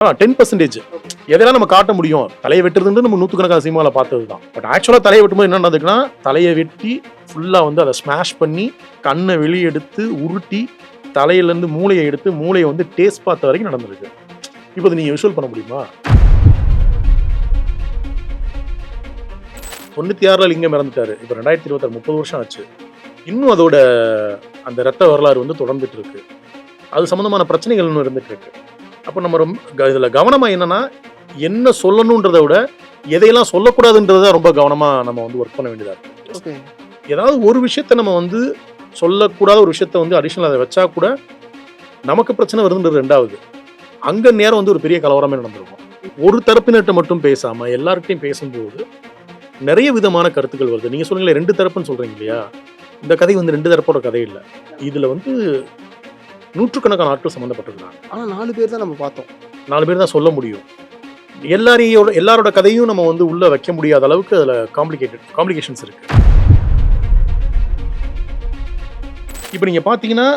10% எதெல்லாம் நம்ம காட்ட முடியும். தலையை வெட்டுறதுன்னு நம்ம நூற்றுக்கணக்கான சினிமாவில் பார்த்தது தான். பட் ஆக்சுவலாக தலையை வெட்டும்போது என்ன நடந்துக்குன்னா, தலையை வெட்டி ஃபுல்லாக வந்து அதை ஸ்மாஷ் பண்ணி கண்ணை வெளியே எடுத்து உருட்டி தலையிலேருந்து மூளையை எடுத்து மூளையை வந்து டேஸ்ட் பார்த்த வரைக்கும் நடந்திருக்கு. இப்போ அதை நீங்கள் விஷுவல் பண்ண முடியுமா? 96 லிங்கம் இறந்துட்டாரு. இப்போ 2026 30 வருஷம் ஆச்சு. இன்னும் அதோட அந்த ரத்த வரலாறு வந்து தொடர்ந்துட்டு இருக்கு. அது சம்மந்தமான பிரச்சனைகள் இன்னும் இருந்துட்டு இருக்கு. அப்போ நம்ம ரொம்ப இதில் கவனமாக என்னன்னா, என்ன சொல்லணுன்றதை விட எதையெல்லாம் சொல்லக்கூடாதுன்றதை ரொம்ப கவனமாக நம்ம வந்து ஒர்க் பண்ண வேண்டியதாக இருக்கு. ஏதாவது ஒரு விஷயத்த நம்ம வந்து சொல்லக்கூடாத ஒரு விஷயத்த வந்து அடிஷனல் அதை வச்சா கூட நமக்கு பிரச்சனை வருதுன்றது ரெண்டாவது. அங்கே நேரம் வந்து ஒரு பெரிய கலவரமே நடந்திருக்கும். ஒரு தரப்பினர்கிட்ட மட்டும் பேசாமல் எல்லார்கிட்டையும் பேசும்போது நிறைய விதமான கருத்துக்கள் வருது. நீங்கள் சொல்லுங்களேன், 2 தரப்புன்னு சொல்கிறீங்க இல்லையா? இந்த கதை வந்து 2 தரப்போட கதை இல்லை. இதில் வந்து நூற்றுக்கணக்கான ஆட்கள் சம்மந்தப்பட்டிருக்காங்க. ஆனால் 4 பேர் தான் நம்ம பார்த்தோம். 4 பேர் தான் சொல்ல முடியும். எல்லாரோட கதையும் நம்ம வந்து உள்ள வைக்க முடியாத அளவுக்கு அதில் காம்ப்ளிகேஷன்ஸ் இருக்கு. இப்போ நீங்கள் பார்த்தீங்கன்னா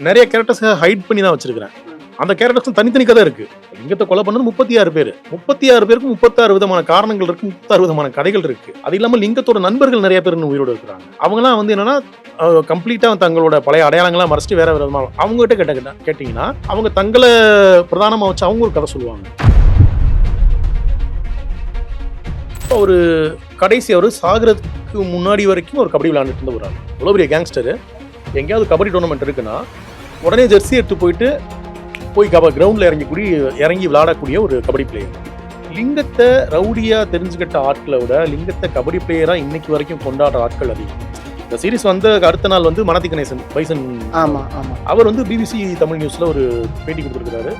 நிறைய கேரக்டர்ஸை ஹைட் பண்ணி தான் வச்சிருக்கிறேன். அந்த கேரக்டர்ஸ் தனித்தனி கதை இருக்கு. லிங்கத்தை கொலை பண்ணது 36 பேர். 36 பேருக்கு 36 விதமான காரணங்கள் இருக்கு, 36 விதமான கதைகள் இருக்கு. அது இல்லாமல் லிங்கத்தோட நண்பர்கள் நிறைய பேர் உயிரோடு இருக்கிறாங்க. அவங்கலாம் வந்து என்னன்னா கம்ப்ளீட்டா தங்களோட பழைய அடையாளங்களாம் மறைச்சிட்டு வேற விதமாக அவங்ககிட்ட கேட்டீங்கன்னா அவங்க தங்களை பிரதானமா வச்சு அவங்க ஒரு கதை சொல்லுவாங்க. ஒரு கடைசி அவர் சாகிறதுக்கு முன்னாடி வரைக்கும் ஒரு கபடி விளையாண்டுட்டு இருந்த ஒரு ஆள். அவ்வளோ பெரிய கேங்ஸ்டரு. எங்கேயாவது கபடி டோர்னமெண்ட் இருக்குன்னா உடனே ஜெர்சி எடுத்து போய் கிரவுண்டில் இறங்கி விளையாடக்கூடிய ஒரு கபடி பிளேயர். லிங்கத்தை ரவுடியா தெரிஞ்சுக்கிட்ட ஆட்களை விட லிங்கத்தை கபடி பிளேயரா இன்னைக்கு வரைக்கும் கொண்டாடுற ஆட்கள் அதிகம். இந்த சீரிஸ் வந்த அடுத்த நாள் வந்து மனதி கணேசன் பைசன் அவர் வந்து பிபிசி தமிழ் நியூஸ்ல ஒரு பேட்டி கொடுத்துருக்காரு.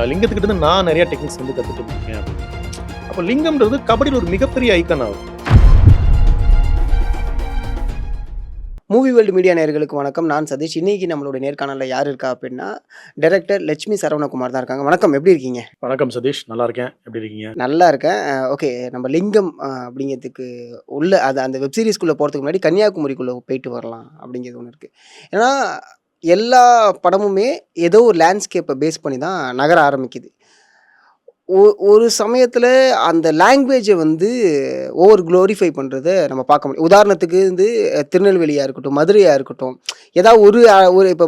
லிங்கத்துக்கிட்ட நான் நிறைய டெக்னிக்ஸ் வந்து கற்றுட்டு இருக்கேன். அப்போ லிங்கம்ன்றது கபடியில் ஒரு மிகப்பெரிய ஐக்கன் ஆகும். மூவி வேர்ல்டு மீடியா நேயர்களுக்கு வணக்கம். நான் சதீஷ். இன்னைக்கு நம்மளோட நேர்காணலில் யார் இருக்கா அப்படின்னா டைரக்டர் லட்சுமி சரவணகுமார் தான் இருக்காங்க. வணக்கம், எப்படி இருக்கீங்க? வணக்கம் சதீஷ், நல்லா இருக்கேன். எப்படி இருக்கீங்க? நல்லா இருக்கேன். ஓகே, நம்ம லிங்கம் அப்படிங்கிறதுக்கு உள்ள அந்த வெப் சீரிஸ்குள்ளே போகிறதுக்கு முன்னாடி கன்னியாகுமரிக்குள்ளே போயிட்டு வரலாம் அப்படிங்கிறது ஒன்று இருக்குது. ஏன்னா எல்லா படமுமே ஏதோ ஒரு லேண்ட்ஸ்கேப்பை பேஸ் பண்ணி தான் நகர ஆரம்பிக்குது. ஒரு சமயத்தில் அந்த லாங்குவேஜை வந்து ஓவர் க்ளோரிஃபை பண்ணுறதை நம்ம பார்க்க முடியும். உதாரணத்துக்கு வந்து திருநெல்வேலியாக இருக்கட்டும், மதுரையாக இருக்கட்டும், ஏதாவது ஒரு இப்போ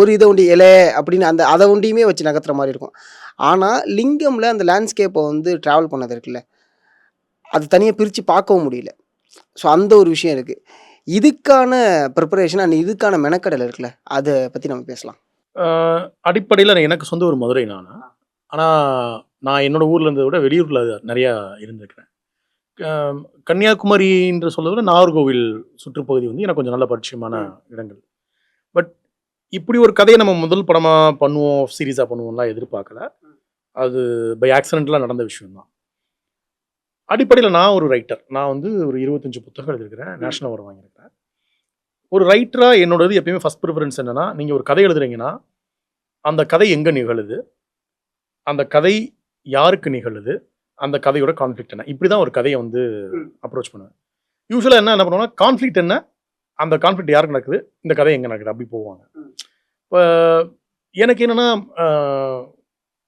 ஒரு இதை ஒண்டி இலை அப்படின்னு அதை ஒண்டியுமே வச்சு நகர்த்துற மாதிரி இருக்கும். ஆனால் லிங்கமில் அந்த லேண்ட்ஸ்கேப்பை வந்து ட்ராவல் பண்ணது இருக்குல்ல, அது தனியாக பிரித்து பார்க்கவும் முடியல. ஸோ அந்த ஒரு விஷயம் இருக்குது. இதுக்கான ப்ரிப்பரேஷன் அண்ட் இதுக்கான மெனக்கடல் இருக்குல்ல, அதை பற்றி நம்ம பேசலாம். அடிப்படையில் எனக்கு சொந்த ஒரு மதுரை ஆனால் நான் என்னோடய ஊரில் இருந்ததை விட வெளியூரில் நிறையா இருந்திருக்கிறேன். கன்னியாகுமரின்ற சொல்றதை விட நாகர்கோவில் சுற்றுப்பகுதி வந்து எனக்கு கொஞ்சம் நல்ல பரிச்சயமான இடங்கள். பட் இப்படி ஒரு கதையை நம்ம முதல் படமாக பண்ணுவோம், சீரீஸாக பண்ணுவோம்லாம் எதிர்பார்க்கல. அது பை ஆக்சிடென்ட்லாம் நடந்த விஷயம்தான். அடிப்படையில் நான் ஒரு ரைட்டர். நான் வந்து ஒரு 25 புத்தகம் எழுதியிருக்கிறேன், நேஷனல் அவார்டு வாங்கியிருக்கிறேன். ஒரு ரைட்டராக என்னோடது எப்பயுமே ஃபஸ்ட் ப்ரிஃபரன்ஸ் என்னென்னா, நீங்கள் ஒரு கதை எழுதுறீங்கன்னா அந்த கதை எங்கே நிகழுது, அந்த கதை யாருக்கு நிகழுது, அந்த கதையோட கான்ஃப்ளிக்ட் என்ன, இப்படி தான் ஒரு கதையை வந்து அப்ரோச் பண்ணுவேன். யூஸ்வலாக என்ன பண்ணுவோம்னா, கான்ஃப்ளிக்ட் என்ன, அந்த கான்ஃப்ளிக்ட் யாருக்கு நடக்குது, இந்த கதை எங்கே நடக்குது, அப்படி போவாங்க. இப்போ எனக்கு என்னென்னா,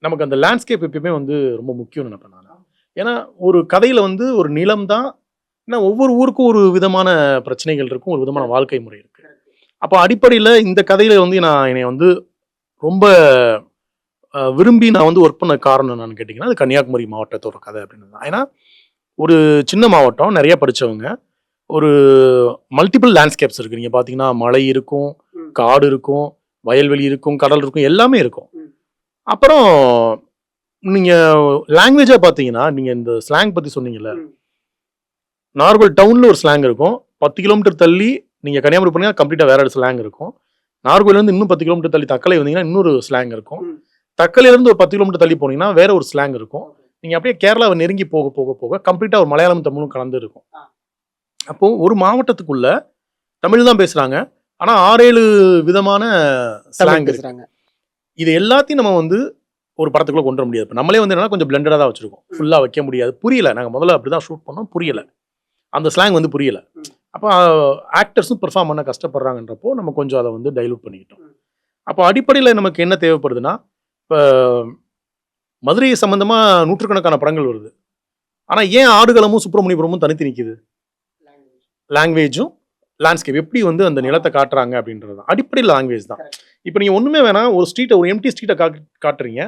நமக்கு அந்த லேண்ட்ஸ்கேப் எப்பயுமே வந்து ரொம்ப முக்கியம்னு நினைப்பேன் நான். ஏன்னா ஒரு கதையில் வந்து ஒரு நிலம் தான், ஏன்னா ஒவ்வொரு ஊருக்கும் ஒரு விதமான பிரச்சனைகள் இருக்கும், ஒரு விதமான வாழ்க்கை முறை இருக்குது. அப்போ அடிப்படையில் இந்த கதையில் வந்து என்னை வந்து ரொம்ப விரும்பி நான் வந்து ஒர்க் பண்ண காரணம் என்னன்னு கேட்டிங்கன்னா, அது கன்னியாகுமரி மாவட்டத்தோட கதை அப்படின்னு தான். ஏன்னா ஒரு சின்ன மாவட்டம், நிறைய படித்தவங்க, ஒரு மல்டிபிள் லேண்ட்ஸ்கேப்ஸ் இருக்குது. நீங்கள் பார்த்தீங்கன்னா மலை இருக்கும், காடு இருக்கும், வயல்வெளி இருக்கும், கடல் இருக்கும், எல்லாமே இருக்கும். அப்புறம் நீங்கள் லாங்குவேஜாக பார்த்தீங்கன்னா, நீங்கள் இந்த ஸ்லாங் பற்றி சொன்னீங்கல்ல, நார்கோல் டவுனில் ஒரு ஸ்லாங் இருக்கும். 10 கிலோமீட்டர் தள்ளி நீங்கள் கன்னியாகுமரி போனீங்கன்னா கம்ப்ளீட்டாக வேற ஒரு ஸ்லாங் இருக்கும். நார்கோயிலேருந்து இன்னும் 10 கிலோமீட்டர் தள்ளி தக்கலை வந்தீங்கன்னா இன்னொரு ஸ்லாங் இருக்கும். தக்கலையிலேருந்து ஒரு 10 கிலோமீட்டர் தள்ளி போனீங்கன்னா வேற ஒரு ஸ்லாங் இருக்கும். நீங்கள் அப்படியே கேரளாவை நெருங்கி போக போக போக கம்ப்ளீட்டாக ஒரு மலையாளம் தமிழும் கலந்து இருக்கும். அப்போது ஒரு மாவட்டத்துக்குள்ள தமிழ் தான் பேசுகிறாங்க, ஆனால் 6-7 விதமான ஸ்லாங் பேசுகிறாங்க. இது எல்லாத்தையும் நம்ம வந்து ஒரு படத்துக்குள்ளே கொண்டு வர முடியாது. இப்போ நம்மளே வந்து என்னன்னா கொஞ்சம் பிளெண்டடாக தான் வச்சுருக்கோம், ஃபுல்லாக வைக்க முடியாது. புரியல, நாங்கள் முதல்ல அப்படி தான் ஷூட் பண்ணோம், புரியலை, அந்த ஸ்லாங் வந்து புரியலை. அப்போ ஆக்டர்ஸும் பெர்ஃபார்ம் பண்ண கஷ்டப்படுறாங்கன்றப்போ நம்ம கொஞ்சம் அதை வந்து டைலூட் பண்ணிக்கிட்டோம். அப்போ அடிப்படையில் நமக்கு என்ன தேவைப்படுதுன்னா, இப்போ மதுரை சம்பந்தமாக நூற்றுக்கணக்கான படங்கள் வருது. ஆனால் ஏன் ஆடுகளமும் சுப்பிரமணியபுரமும் தனித்து நிற்கிது? லாங்குவேஜும் லேண்ட்ஸ்கேப் எப்படி வந்து அந்த நிலத்தை காட்டுறாங்க அப்படின்றது தான் அடிப்படையில் லாங்குவேஜ் தான். இப்போ நீங்கள் ஒன்றுமே வேணாம், ஒரு ஸ்ட்ரீட்டை, ஒரு எம்டி ஸ்ட்ரீட்டை காட்டுறீங்க,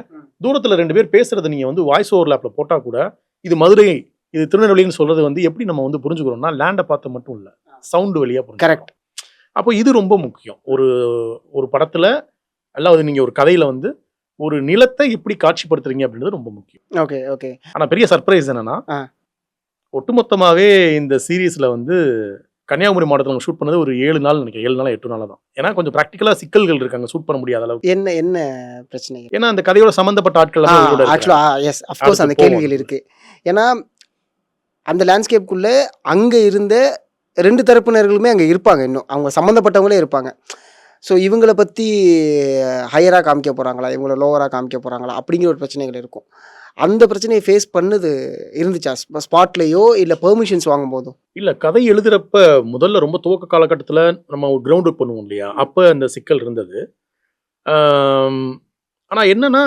தூரத்தில் 2 பேர் பேசுகிறத நீங்கள் வந்து வாய்ஸ் ஓவர் லேப்பில் போட்டால் கூட இது மதுரை, இது திருநெல்வேலின்னு சொல்கிறது வந்து எப்படி நம்ம வந்து புரிஞ்சுக்கிறோம்னா லேண்டை பார்த்து மட்டும் இல்லை, சவுண்டு வழியாக புரிஞ்சு. கரெக்ட். அப்போ இது ரொம்ப முக்கியம். ஒரு படத்தில் அல்லாவது நீங்கள் ஒரு கதையில் வந்து ஒரு நிலத்தை எப்படி காட்சிப்படுத்துறீங்க அப்படின்றது ரொம்ப முக்கியம். Okay okay. ஆனால் பெரிய சர்ப்ரைஸ் என்னன்னா, ஒட்டுமொத்தமாகவே இந்த சீரீஸில் வந்து கன்னியாகுமரி மாவட்டத்தில் ஷூட் பண்ணது ஒரு 7 நாள் நினைக்கிறேன், 7 நாள் 8 நாள் தான். ஏன்னா கொஞ்சம் ப்ராக்டிக்கலாக சிக்கல்கள் இருக்காங்க, ஷூட் பண்ண முடியாத அளவுக்கு. என்ன பிரச்சனை? ஏன்னா அந்த கதையோட சம்மந்தப்பட்ட ஆட்கள் ஆக்சுவலாக எஸ் அஃப்கோர்ஸ் அந்த கேள்விகள் இருக்குது. ஏன்னா அந்த லேண்ட்ஸ்கேப்புக்குள்ளே அங்கே இருந்த 2 தரப்பினர்களுமே அங்கே இருப்பாங்க, இன்னும் அவங்க சம்மந்தப்பட்டவங்களே இருப்பாங்க. ஸோ இவங்களை பற்றி ஹையராக காமிக்க போகிறாங்களா, இவங்கள லோவராக காமிக்க போகிறாங்களா அப்படிங்கிற ஒரு பிரச்சனைகள் இருக்கும். அந்த பிரச்சனையை ஃபேஸ் பண்ணது இருந்துச்சா ஸ்பாட்லேயோ இல்லை பெர்மிஷன்ஸ் வாங்கும் போதும்? இல்லை, கதை எழுதுகிறப்ப முதல்ல ரொம்ப துவக்க காலகட்டத்தில் நம்ம ஒரு கிரவுண்ட் ஒர்க் பண்ணுவோம் இல்லையா, அப்போ அந்த சிக்கல் இருந்தது. ஆனால் என்னன்னா,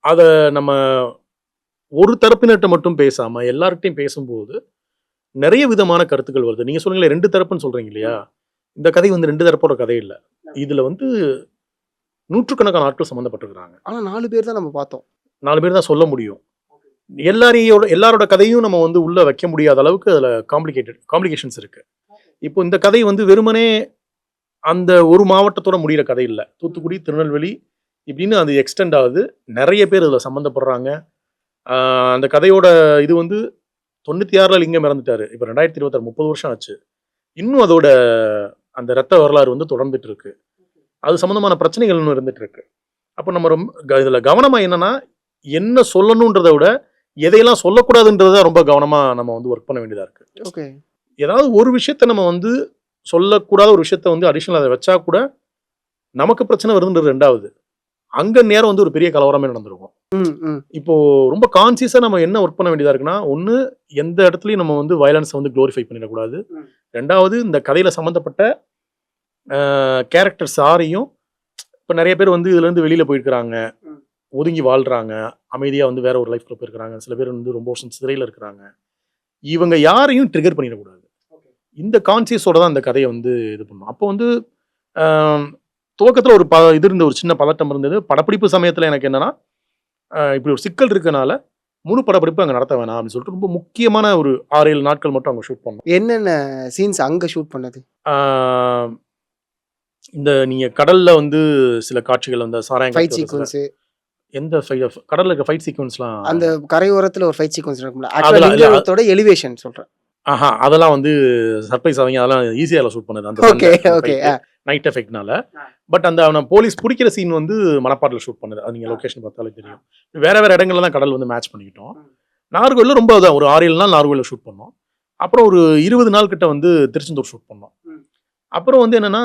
அதை நம்ம ஒரு தரப்பினர்கிட்ட மட்டும் பேசாமல் எல்லார்கிட்டையும் பேசும்போது நிறைய விதமான கருத்துக்கள் வருது. நீங்கள் சொல்லுங்களேன், 2 தரப்புன்னு சொல்கிறீங்க இல்லையா, இந்த கதை வந்து 2 தரப்போட கதை இல்லை, இதில் வந்து நூற்றுக்கணக்கான ஆட்கள் சம்மந்தப்பட்டிருக்கிறாங்க. ஆனால் 4 பேர் தான் நம்ம பார்த்தோம். 4 பேர் தான் சொல்ல முடியும். எல்லாரோட கதையும் நம்ம வந்து உள்ளே வைக்க முடியாத அளவுக்கு அதில் காம்ப்ளிகேஷன்ஸ் இருக்குது. இப்போ இந்த கதை வந்து வெறுமனே அந்த ஒரு மாவட்டத்தோட முடிகிற கதை இல்லை, தூத்துக்குடி, திருநெல்வேலி இப்படின்னு அது எக்ஸ்டெண்ட் ஆகுது. நிறைய பேர் அதில் சம்மந்தப்படுறாங்க. அந்த கதையோட இது வந்து 96ல் லிங்கம் இறந்துட்டாரு, இப்போ 2026 30 வருஷம் ஆச்சு. இன்னும் அதோட அந்த ரத்த வரலாறு வந்து தொடர்ந்துட்டு இருக்கு. அது சம்மந்தமான பிரச்சனைகள் இன்னும் இருந்துட்டு இருக்கு. அப்போ நம்ம ரொம்ப இதில் கவனமாக என்னன்னா, என்ன சொல்லணுன்றதை விட எதையெல்லாம் சொல்லக்கூடாதுன்றதை ரொம்ப கவனமாக நம்ம வந்து ஒர்க் பண்ண வேண்டியதாக இருக்குது. ஓகே. ஏதாவது ஒரு விஷயத்த நம்ம வந்து சொல்லக்கூடாத ஒரு விஷயத்த வந்து அடிஷ்னல் அதை வச்சா கூட நமக்கு பிரச்சனை வருதுன்றது 2வது. அங்கே நேரம் வந்து ஒரு பெரிய கலவரமே நடந்திருக்கும். இப்போ ரொம்ப கான்சியஸாக நம்ம என்ன ஒர்க் பண்ண வேண்டியதாக இருக்குன்னா, ஒன்று எந்த இடத்துலையும் நம்ம வந்து வயலன்ஸை வந்து க்ளோரிஃபை பண்ணிடக்கூடாது. 2வது இந்த கதையில் சம்மந்தப்பட்ட கேரக்டர்ஸ் யாரையும், இப்போ நிறைய பேர் வந்து இதுலேருந்து வெளியில் போயிருக்கிறாங்க, ஒதுங்கி வாழ்கிறாங்க, அமைதியாக வந்து வேற ஒரு லைஃப்ல போயிருக்கிறாங்க, சில பேர் வந்து ரொம்ப வருஷம் சிறையில் இருக்கிறாங்க, இவங்க யாரையும் ட்ரிகர் பண்ணிடக்கூடாது. இந்த கான்சியஸோட தான் இந்த கதையை வந்து இது பண்ணணும். அப்போ வந்து துவக்கத்தில் இது இருந்த ஒரு சின்ன பதட்டம் இருந்தது. படப்பிடிப்பு சமயத்தில் எனக்கு என்னன்னா, இப்படி ஒரு சிக்கல் இருக்கனால முழு படப்பிடிப்பு அங்கே நடத்த வேணாம் அப்படின்னு சொல்லிட்டு ரொம்ப முக்கியமான ஒரு 6-7 நாட்கள் மட்டும் அங்கே ஷூட் பண்ணோம். என்னென்ன சீன்ஸ் அங்கே ஷூட் பண்ணது? இந்த நீங்கள் கடலில் வந்து சில காட்சிகள், அந்த சாராயம் ஃபைட் சீக்வன்ஸ், எந்த கடலில் இருக்க ஃபைட் சீக்வன்ஸ்லாம், அந்த கரையோரத்தில் ஒரு ஃபைட் சீக்வன்ஸ் இருக்கும்ல, ஆக்சுவலாக எலிவேஷன் சொல்கிறேன். அதெல்லாம் வந்து சர்ப்ரைஸ் அவங்க அதெல்லாம் ஈஸியாக ஷூட் பண்ணது அந்த நைட் எஃபெக்ட்னால. பட் அந்த போலீஸ் பிடிக்கிற சீன் வந்து மணப்பாட்டில் ஷூட் பண்ணது. அது நீங்கள் லொக்கேஷன் பார்த்தாலே தெரியும். வேற வேற இடங்கள்ல தான் கடல் வந்து மேட்ச் பண்ணிக்கிட்டோம். நாகர்கோவிலில் ரொம்ப தான் ஒரு 6-7 நாள் நாகர்கோவிலில் ஷூட் பண்ணோம். அப்புறம் ஒரு 20 நாள் கிட்ட வந்து திருச்செந்தூர் ஷூட் பண்ணோம். அப்புறம் வந்து என்னன்னா,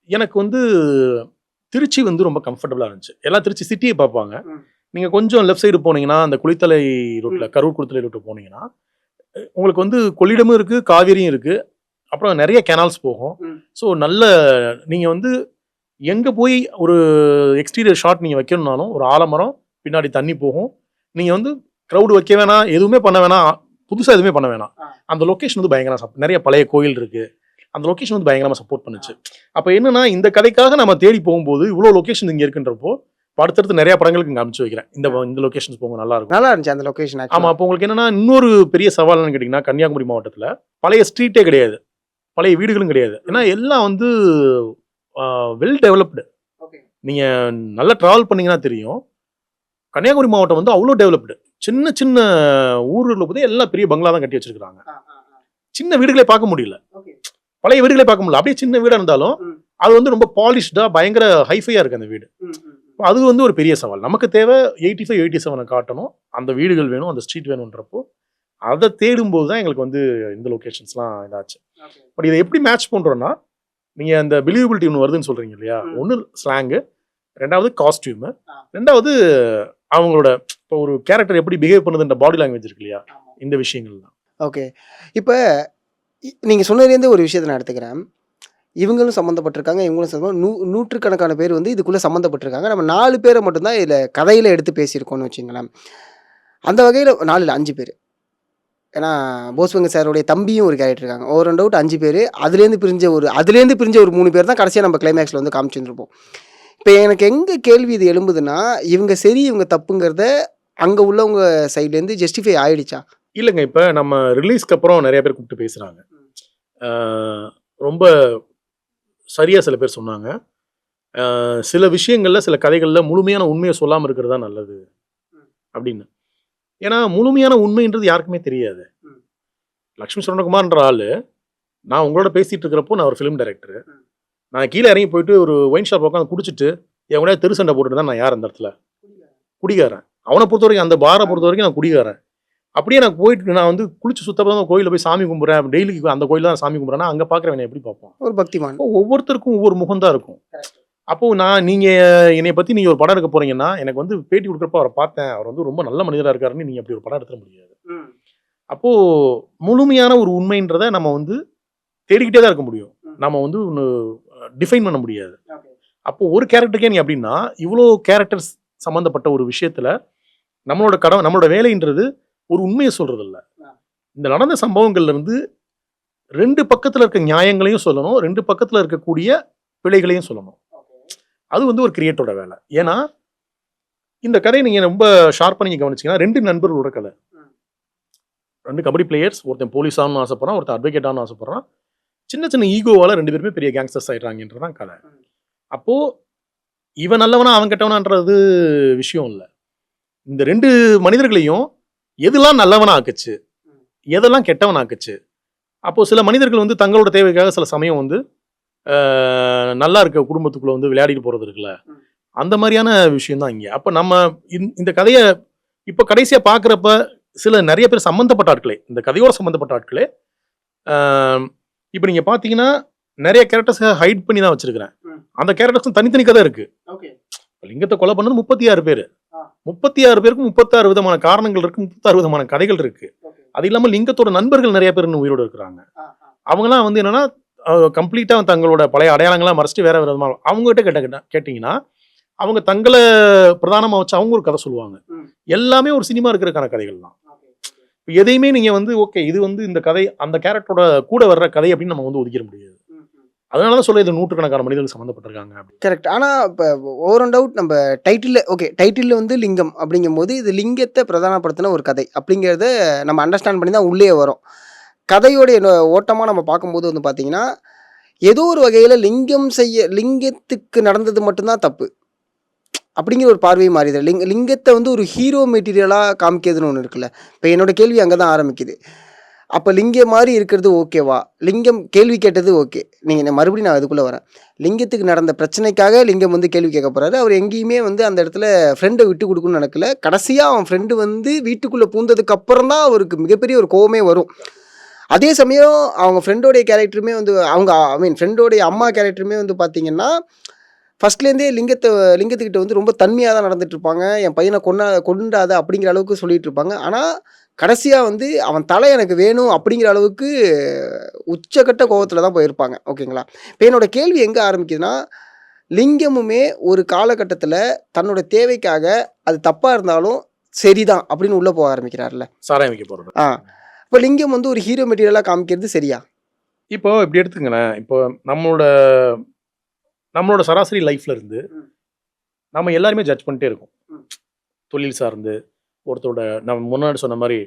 எனக்கு வந்து திருச்சி வந்து ரொம்ப கம்ஃபர்டபுளாக இருந்துச்சு. எல்லாம் திருச்சி சிட்டியை பார்ப்பாங்க. நீங்கள் கொஞ்சம் லெஃப்ட் சைடு போனீங்கன்னா, அந்த குளித்தலை ரூட்டில், கரூர் குளித்தலை ரூட்டு போனீங்கன்னா, உங்களுக்கு வந்து கொள்ளிடமும் இருக்குது, காவேரியும் இருக்குது, அப்புறம் நிறைய கேனால்ஸ் போகும். ஸோ நல்ல நீங்கள் வந்து எங்கே போய் ஒரு எக்ஸ்டீரியர் ஷாட் நீங்கள் வைக்கணும்னாலும் ஒரு ஆலமரம் பின்னாடி தண்ணி போகும். நீங்கள் வந்து க்ரௌடு வைக்க வேணாம், எதுவுமே பண்ண வேணாம், புதுசாக எதுவுமே பண்ண வேணாம். அந்த லொக்கேஷன் வந்து பயங்கரமாக நிறைய பழைய கோயில் இருக்குது, அந்த லொக்கேஷன் வந்து பயங்கரமாக சப்போர்ட் பண்ணுச்சு. அப்போ என்னன்னா, இந்த கதைக்காக நம்ம தேடி போகும்போது இவ்வளோ லொக்கேஷன் இங்கே இருக்குன்றப்போ அடுத்தடுத்து நிறைய படங்களுக்கு இங்கே அனுப்பிச்சு வைக்கிறேன். இந்த லொக்கேஷன்ஸ் போங்க, நல்லா இருக்கும். நல்லா இருந்துச்சு அந்த லொக்கேஷன். ஆமாம். அப்போ உங்களுக்கு என்னன்னா, இன்னொரு பெரிய சவால்னு கேட்டிங்கன்னா, கன்னியாகுமரி மாவட்டத்தில் பழைய ஸ்ட்ரீட்டே கிடையாது, பழைய வீடுகளும் கிடையாது. ஏன்னா எல்லாம் வந்து வெல் டெவலப்டு. நீங்கள் நல்லா ட்ராவல் பண்ணிங்கன்னா தெரியும், கன்னியாகுமரி மாவட்டம் வந்து அவ்வளோ டெவலப்டு. சின்ன சின்ன ஊர்களில் போது எல்லாம் பெரிய பங்களா தான் கட்டி வச்சிருக்கிறாங்க. சின்ன வீடுகளே பார்க்க முடியல, பழைய வீடுகளே பார்க்க முடியல. அப்படியே சின்ன வீடாக இருந்தாலும் அது வந்து ரொம்ப பாலிஷ்டாக பயங்கர ஹைஃபையாக இருக்குது அந்த வீடு. அது வந்து ஒரு பெரிய சவால். நமக்கு தேவை 85-87 காட்டணும், அந்த வீடுகள் வேணும், அந்த ஸ்ட்ரீட் வேணுன்றப்போ அதை தேடும்போது தான் எங்களுக்கு வந்து இந்த லொக்கேஷன்ஸ்லாம் இதாச்சு. பட் இதை எப்படி மேட்ச் பண்ணுறோன்னா, நீங்கள் அந்த பிலீவபிலிட்டி ஒன்று வருதுன்னு சொல்கிறீங்க இல்லையா, ஒன்று ஸ்லாங்கு, 2வது காஸ்டியூமு, 2வது அவங்களோட இப்போ ஒரு கேரக்டர் எப்படி பிஹேவ் பண்ணுதுன்ற பாடி லாங்குவேஜ் இருக்கு இல்லையா, இந்த விஷயங்கள் தான். ஓகே. இப்போ நீங்கள் சொன்னதுலேருந்து ஒரு விஷயத்தை நான் எடுத்துக்கிறேன். இவங்களும் சம்மந்தப்பட்டிருக்காங்க, இவங்களும் நூற்றுக்கணக்கான பேர் வந்து இதுக்குள்ளே சம்மந்தப்பட்டிருக்காங்க. நம்ம 4 பேரை மட்டும்தான் இதில் கதையில் எடுத்து பேசியிருக்கோம்னு வச்சுங்களேன். அந்த வகையில் 4 இல்ல 5 பேர். ஏன்னா போஸ்வங்க சாருடைய தம்பியும் ஒரு கேரக்டர் இருக்காங்க. ஓவர் அண்ட் அவுட் 5 பேர். அதுலேருந்து பிரிஞ்ச ஒரு 3 பேர் தான் கடைசியாக நம்ம கிளைமேக்ஸில் வந்து காமிச்சிருந்துருப்போம். இப்போ எனக்கு எங்கே கேள்வி இது எழும்புதுன்னா, இவங்க சரி இவங்க தப்புங்கிறத அங்கே உள்ளவங்க சைட்லேருந்து ஜஸ்டிஃபை ஆயிடுச்சா? இல்லைங்க. இப்போ நம்ம ரிலீஸ்க்கு அப்புறம் நிறைய பேர் கூப்பிட்டு பேசுகிறாங்க. ரொம்ப சரியாக சில பேர் சொன்னாங்க. சில விஷயங்களில் சில கதைகளில் முழுமையான உண்மையை சொல்லாமல் இருக்கிறது தான் நல்லது அப்படின்னு. ஏன்னா முழுமையான உண்மைன்றது யாருக்குமே தெரியாது. லக்ஷ்மி சரவணகுமார்ன்ற ஆள், நான் உங்களோட பேசிகிட்டு இருக்கிறப்போ நான் ஒரு ஃபிலிம் டைரக்டர். நான் கீழே இறங்கி போயிட்டு ஒரு ஒயின் ஷாப் உட்காந்து குடிச்சிட்டு என் கூட தெரு சண்டை போட்டுட்டு தான் நான் யார் அந்த இடத்துல குடிகாரன். அவனை பொறுத்த வரைக்கும், அந்த பாரை பொறுத்த வரைக்கும் நான் குடிகாரன். அப்படியே நான் போயிட்டு நான் வந்து குளிச்சு சுத்தமாக கோயிலில் போய் சாமி கும்பிட்றேன். டெய்லிக்கு அந்த கோயிலில் தான் சாமி கும்பிட்றேன்னா அங்கே பார்க்குறவன் எப்படி பார்ப்போம்? ஒரு பக்திமான். ஒவ்வொருத்தருக்கும் ஒவ்வொரு முகம் தான் இருக்கும். அப்போது நீங்கள் என்னை பற்றி நீங்கள் ஒரு படம் எடுக்க போகிறீங்கன்னா, எனக்கு வந்து பேட்டி கொடுக்குறப்ப அவரை பார்த்தேன், அவர் வந்து ரொம்ப நல்ல மனிதராக இருக்காருன்னு நீங்கள் அப்படி ஒரு படம் எடுத்துட முடியாது. அப்போது முழுமையான ஒரு உண்மைன்றதை நம்ம வந்து தேடிக்கிட்டே தான் இருக்க முடியும். நம்ம வந்து ஒன்று டிஃபைன் பண்ண முடியாது. அப்போது ஒரு கேரக்டருக்கே நீ அப்படின்னா, இவ்வளோ கேரக்டர்ஸ் சம்மந்தப்பட்ட ஒரு விஷயத்தில் நம்மளோட வேலைன்றது ஒரு உண்மையை சொல்கிறது இல்லை. இந்த நடந்த சம்பவங்கள்லேருந்து 2 பக்கத்தில் இருக்க நியாயங்களையும் சொல்லணும், 2 பக்கத்தில் இருக்கக்கூடிய பிழைகளையும் சொல்லணும். அது வந்து ஒரு கிரியேட்டரோட வேலை. ஏன்னா இந்த கதையை நீங்கள் ரொம்ப ஷார்ப்பாக நீங்கள் கவனிச்சிங்கன்னா, 2 நண்பர்களோட கதை. 2 கபடி பிளேயர்ஸ், ஒருத்தன் போலீஸ் ஆகணும்னு ஆசைப்படுறான், ஒருத்தன் அட்வொகேட் ஆகணும்னு ஆசைப்படுறான். சின்ன சின்ன ஈகோவால் 2 பேருமே பெரிய கேங்ஸ்டர்ஸ் ஆகிடுறாங்கன்றதான் கதை. அப்போது இவன் நல்லவனா அவன் கெட்டவனான்றது விஷயம் இல்லை. இந்த 2 மனிதர்களையும் எதெல்லாம் நல்லவனா ஆக்குச்சு, எதெல்லாம் கெட்டவன் ஆக்குச்சு. அப்போது சில மனிதர்கள் வந்து தங்களோட தேவைக்காக சில சமயம் வந்து நல்லா இருக்க குடும்பத்துக்குள்ளே வந்து விளையாடிட்டு போகிறது இருக்குல்ல, அந்த மாதிரியான விஷயம்தான் இங்கே. அப்போ நம்ம இந்த கதையை இப்போ கடைசியாக பார்க்குறப்ப நிறைய பேர் சம்மந்தப்பட்ட ஆட்களே, இந்த கதையோட சம்மந்தப்பட்ட ஆட்களே, இப்போ நீங்கள் பார்த்தீங்கன்னா நிறைய கேரக்டர்ஸை ஹைட் பண்ணி தான் வச்சிருக்கிறேன். அந்த கேரக்டர்ஸும் தனித்தனி கதை இருக்கு. லிங்கத்தை கொலை பண்ணது 36 பேர். 36 பேருக்கும் 36 விதமான காரணங்கள் இருக்கு, 36 விதமான கதைகள் இருக்கு. அது இல்லாமல் லிங்கத்தோட நண்பர்கள் நிறைய பேர் இன்னும் உயிரோடு இருக்கிறாங்க. அவங்களாம் வந்து என்னன்னா கம்ப்ளீட்டாக தங்களோட பழைய அடையாளங்களாம் மறைச்சிட்டு வேற விதமாக அவங்ககிட்ட கேட்டிங்கன்னா அவங்க தங்களை பிரதானமாக வச்சு அவங்க ஒரு கதை சொல்லுவாங்க. எல்லாமே ஒரு சினிமா இருக்கிறதுக்கான கதைகள் தான். எதையுமே நீங்கள் வந்து ஓகே இது வந்து இந்த கதை அந்த கேரக்டரோட கூட வர்ற கதை அப்படின்னு நம்ம வந்து ஒதுக்கிட முடியாது. அதனால தான் சொல்ல இது நூற்றுக்கணக்கான மனிதர்கள் சம்மந்தப்பட்டிருக்காங்க. கரெக்ட். ஆனால் இப்போ ஓவர் அண்ட் அவுட் நம்ம டைட்டிலில் வந்து லிங்கம் அப்படிங்கும்போது இது லிங்கத்தை பிரதானப்படுத்தின ஒரு கதை அப்படிங்கிறத நம்ம அண்டர்ஸ்டாண்ட் பண்ணி தான் உள்ளே வரும். கதையோடைய ஓட்டமாக நம்ம பார்க்கும்போது வந்து பார்த்தீங்கன்னா, ஏதோ ஒரு வகையில் லிங்கத்துக்கு நடந்தது மட்டும்தான் தப்பு அப்படிங்கிற ஒரு பார்வையை மாறிது. லிங்கத்தை வந்து ஒரு ஹீரோ மெட்டீரியலாக காமிக்கிறதுன்னு ஒன்று இருக்குல்ல. இப்போ என்னோட கேள்வி அங்கே தான் ஆரம்பிக்குது. அப்போ லிங்கம் மாதிரி இருக்கிறது ஓகேவா? லிங்கம் கேள்வி கேட்டது ஓகே. நீங்கள் மறுபடியும் நான் அதுக்குள்ளே வரேன். லிங்கத்துக்கு நடந்த பிரச்சனைக்காக லிங்கம் வந்து கேள்வி கேட்க போகிறாரு. அவர் எங்கேயுமே வந்து அந்த இடத்துல ஃப்ரெண்டை விட்டு கொடுக்குன்னு நடக்கல. கடைசியாக அவன் ஃப்ரெண்டு வந்து வீட்டுக்குள்ளே பூந்ததுக்கு அப்புறம் தான் அவருக்கு மிகப்பெரிய ஒரு கோவமே வரும். அதே சமயம் அவங்க ஃப்ரெண்டோடைய கேரக்டருமே வந்து ஃப்ரெண்டோடைய அம்மா கேரக்டருமே வந்து பார்த்தீங்கன்னா ஃபஸ்ட்லேருந்தே லிங்கத்துக்கிட்ட வந்து ரொம்ப தன்மையாக தான் நடந்துட்டு இருப்பாங்க. என் பையனை கொண்டாத அப்படிங்கிற அளவுக்கு சொல்லிட்டு இருப்பாங்க. ஆனால் கடைசியாக வந்து அவன் தலை எனக்கு வேணும் அப்படிங்கிற அளவுக்கு உச்சக்கட்ட கோபத்தில் தான் போயிருப்பாங்க. ஓகேங்களா? இப்போ என்னோட கேள்வி எங்கே ஆரம்பிக்குதுன்னா, லிங்கமுமே ஒரு காலகட்டத்தில் தன்னோட தேவைக்காக அது தப்பாக இருந்தாலும் சரிதான் அப்படின்னு உள்ளே போக ஆரம்பிக்கிறார்ல. சாராயம் வைக்க போகிறது. இப்போ லிங்கம் வந்து ஒரு ஹீரோ மெட்டீரியலாக காமிக்கிறது சரியா? இப்போ இப்படி எடுத்துங்களேன். இப்போ நம்மளோட சராசரி லைஃப்ல இருந்து நம்ம எல்லாருமே ஜட்ஜ் பண்ணிட்டே இருக்கோம். தொழில் சார்ந்து ஒருத்தரோட நம்ம முன்னாடி சொன்ன மாதிரி